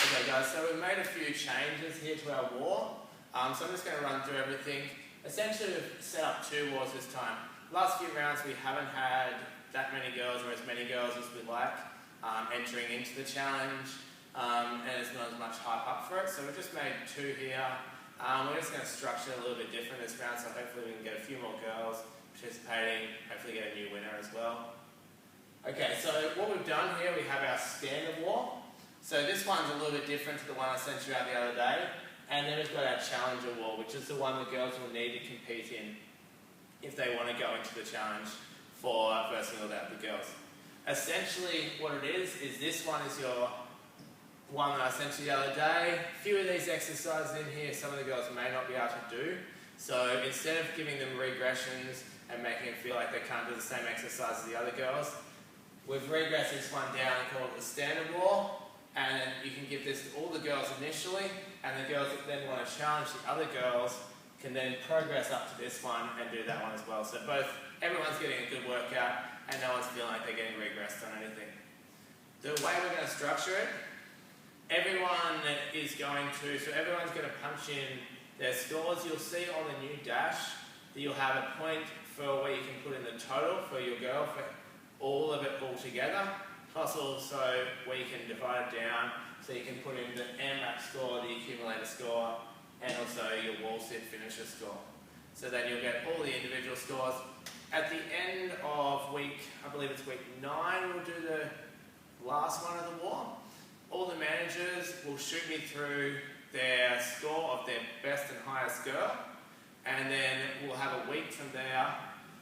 Okay guys, so we've made a few changes here to our WOR. So I'm just going to run through everything. Essentially we've set up 2 WORs this time. Last few rounds we haven't had that many girls or as many girls as we'd like entering into the challenge, and there's not as much hype up for it. So we've just made 2 here. We're just going to structure it a little bit different this round, so hopefully we can get a few more girls participating, hopefully get a new winner as well. Okay, so what we've done here, we have our standard WOR. So this one's a little bit different to the one I sent you out the other day. And then we've got our challenger WOR, which is the one the girls will need to compete in if they want to go into the challenge for versing all out the girls. Essentially what it is this one is your one that I sent you the other day. A few of these exercises in here, some of the girls may not be able to do. So instead of giving them regressions and making them feel like they can't do the same exercise as the other girls, we've regressed this one down and called it the standard WOR. And you can give this to all the girls initially, and the girls that then want to challenge the other girls can then progress up to this one and do that one as well. So everyone's getting a good workout and no one's feeling like they're getting regressed on anything. The way we're going to structure it, everyone's going to punch in their scores. You'll see on the new dash that you'll have a point for where you can put in the total for your girl for all of it all together. Plus also where you can divide it down, so you can put in the MRAP score, the accumulator score, and also your wall sit finisher score. So then you'll get all the individual scores. At the end of week, I believe it's week 9, we'll do the last one of the WOR. All the managers will shoot me through their score of their best and highest girl, and then we'll have a week from there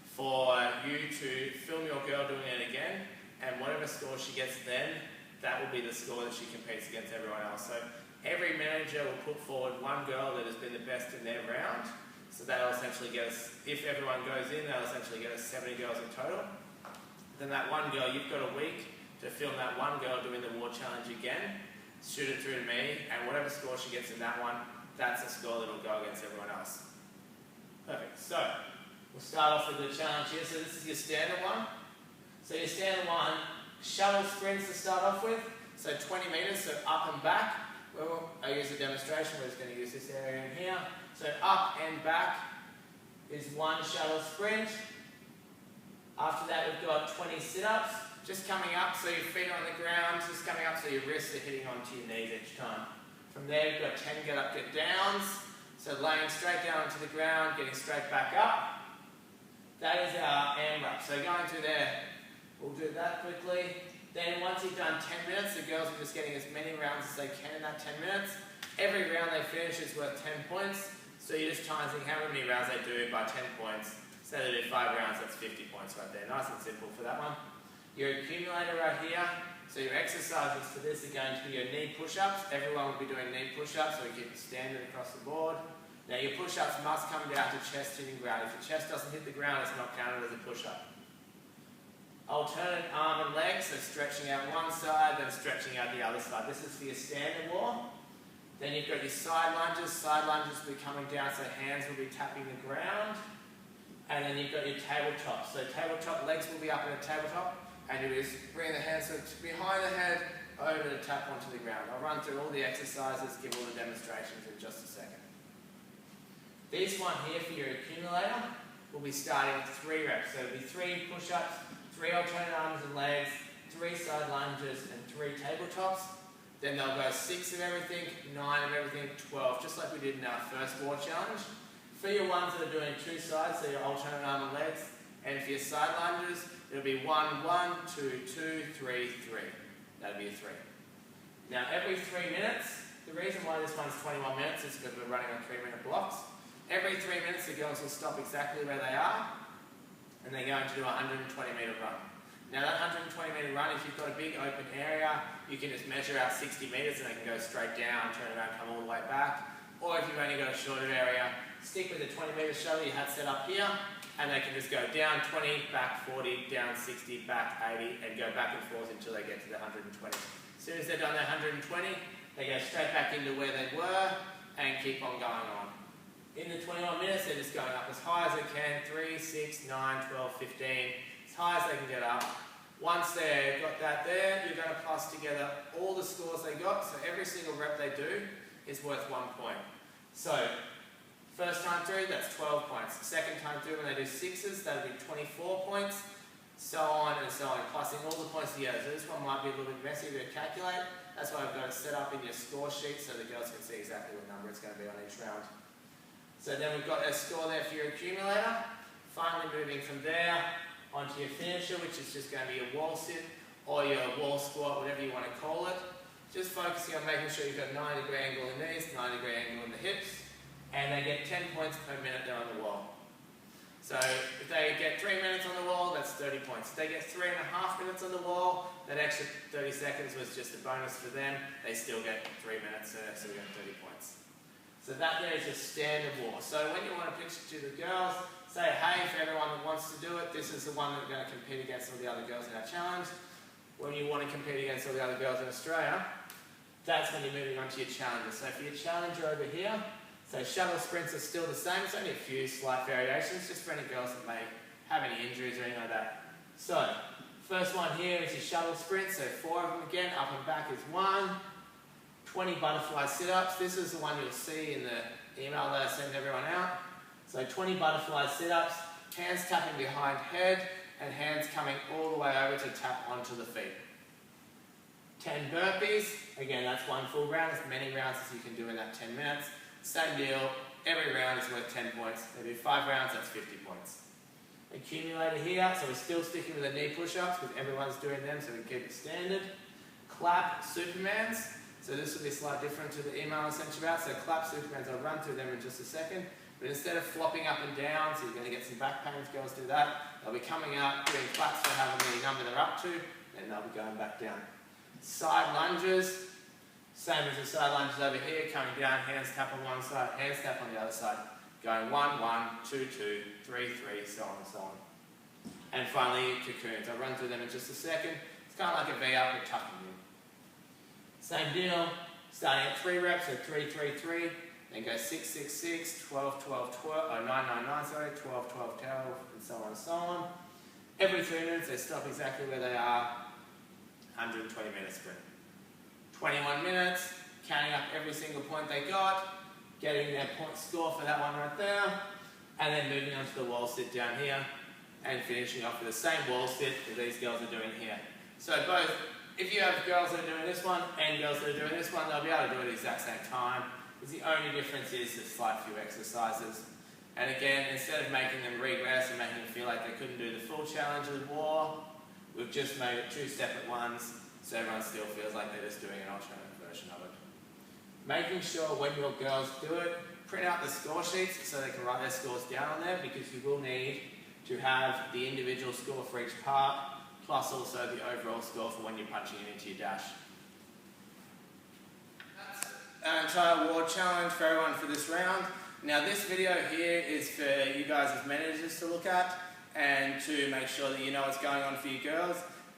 for you to film your girl doing it again. And whatever score she gets then, that will be the score that she competes against everyone else. So every manager will put forward one girl that has been the best in their round. So that'll essentially get us, if everyone goes in, that'll essentially get us 70 girls in total. Then that one girl, you've got a week to film that one girl doing the WOR challenge again, shoot it through to me, and whatever score she gets in that one, that's the score that will go against everyone else. Perfect. So we'll start off with the challenge here. So this is your standard one. So your standard one, shuttle sprints to start off with, so 20 metres, so up and back. Well, I use a demonstration, we're just going to use this area in here. So up and back is one shuttle sprint. After that we've got 20 sit-ups, just coming up so your feet are on the ground, just coming up so your wrists are hitting onto your knees each time. From there we've got 10 get up, get downs, so laying straight down onto the ground, getting straight back up. That is our AMRAP, so going through there. We'll do that quickly. Then once you've done 10 minutes, the girls are just getting as many rounds as they can in that 10 minutes. Every round they finish is worth 10 points. So you're just timing how many rounds they do by 10 points. So they do 5 rounds, that's 50 points right there. Nice and simple for that one. Your accumulator right here. So your exercises for this are going to be your knee push-ups. Everyone will be doing knee push-ups, so we keep it standard across the board. Now your push-ups must come down to chest hitting ground. If your chest doesn't hit the ground, it's not counted as a push-up. Alternate arm and legs, so stretching out one side, then stretching out the other side. This is for your standard WOR. Then you've got your side lunges. Side lunges will be coming down, so hands will be tapping the ground. And then you've got your tabletop. So tabletop, legs will be up in a tabletop, and you'll just bring the hands behind the head, over to tap onto the ground. I'll run through all the exercises, give all the demonstrations in just a second. This one here for your accumulator will be starting with 3 reps. So it'll be 3 push-ups, 3 alternate arms and legs, 3 side lunges, and 3 tabletops. Then they'll go 6 of everything, 9 of everything, 12, just like we did in our first WOR challenge. For your ones that are doing 2 sides, so your alternate arm and legs, and for your side lunges, it'll be 1, 1, 2, 2, 3, 3. That'll be a 3. Now every 3 minutes, the reason why this one's 21 minutes is because we're running on 3-minute blocks. Every 3 minutes the girls will stop exactly where they are, and they're going to do a 120-metre run. Now that 120-metre run, if you've got a big open area, you can just measure out 60 metres and they can go straight down, turn around, come all the way back. Or if you've only got a shorter area, stick with the 20-metre shuttle you had set up here, and they can just go down 20, back 40, down 60, back 80, and go back and forth until they get to the 120. As soon as they've done their 120, they go straight back into where they were and keep on going on. In the 21 minutes, they're just going up as high as they can, 3, 6, 9, 12, 15, as high as they can get up. Once they've got that there, you're going to plus together all the scores they got. So every single rep they do is worth 1 point. So first time through, that's 12 points. Second time through, when they do sixes, that'll be 24 points. So on and so on, plussing all the points together. So this one might be a little bit messy to calculate. That's why I've got it set up in your score sheet so the girls can see exactly what number it's going to be on each round. So then we've got a score there for your accumulator. Finally moving from there onto your finisher, which is just going to be your wall sit or your wall squat, whatever you want to call it. Just focusing on making sure you've got 90-degree angle in the knees, 90-degree angle in the hips, and they get 10 points per minute there on the wall. So if they get 3 minutes on the wall, that's 30 points. If they get 3.5 minutes on the wall, that extra 30 seconds was just a bonus for them. They still get 3 minutes, so we got 30 points. So that there is a standard WOR. So when you want to pitch it to the girls, say, hey, for everyone that wants to do it, this is the one that we're going to compete against all the other girls in our challenge. When you want to compete against all the other girls in Australia, that's when you're moving on to your challenges. So for your challenger over here, so shuttle sprints are still the same. It's only a few slight variations, just for any girls that may have any injuries or anything like that. So first one here is your shuttle sprint. So 4 of them again, up and back is 1. 20 butterfly sit-ups. This is the one you'll see in the email that I send everyone out. So 20 butterfly sit-ups, hands tapping behind head, and hands coming all the way over to tap onto the feet. 10 burpees. Again, that's one full round, as many rounds as you can do in that 10 minutes. Same deal, every round is worth 10 points. They do 5 rounds, that's 50 points. Accumulator here, so we're still sticking with the knee push-ups because everyone's doing them, so we keep it standard. Clap Supermans. So this will be slightly different to the email I sent you about. So clap Supermans, I'll run through them in just a second. But instead of flopping up and down, so you're going to get some back pain if girls do that, they'll be coming up, doing claps for however many number they're up to, and they'll be going back down. Side lunges. Same as the side lunges over here, coming down, hands tap on one side, hands tap on the other side. Going 1, 1, 2, 2, 3, 3, so on and so on. And finally, cocoons. I'll run through them in just a second. It's kind of like a V-up with tucking in. Same deal, starting at 3 reps, so 3, 3, 3. Then go 6, 6, 6, 12, 12, 12, oh, 9, 9, 9, sorry, 12, 12, 12, and so on and so on. Every 3 minutes, they stop exactly where they are. 120-minute sprint. 21 minutes, counting up every single point they got, getting their point score for that one right there, and then moving on to the wall sit down here, and finishing off with the same wall sit that these girls are doing here. So both, if you have girls that are doing this one and girls that are doing this one, they'll be able to do it at the exact same time, because the only difference is the slight few exercises. And again, instead of making them regress and making them feel like they couldn't do the full challenge of the WOR, we've just made it 2 separate ones, so everyone still feels like they're just doing an alternate version of it. Making sure when your girls do it, print out the score sheets so they can write their scores down on there, because you will need to have the individual score for each part, plus also the overall score for when you're punching it into your dash. That's our entire WOR challenge for everyone for this round. Now this video here is for you guys as managers to look at and to make sure that you know what's going on for your girls.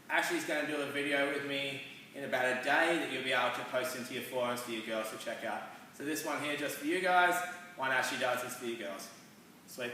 Ashley's going to do a video with me in about a day that you'll be able to post into your forums for your girls to check out. So this one here just for you guys, one Ashley does is for you girls. Sweet.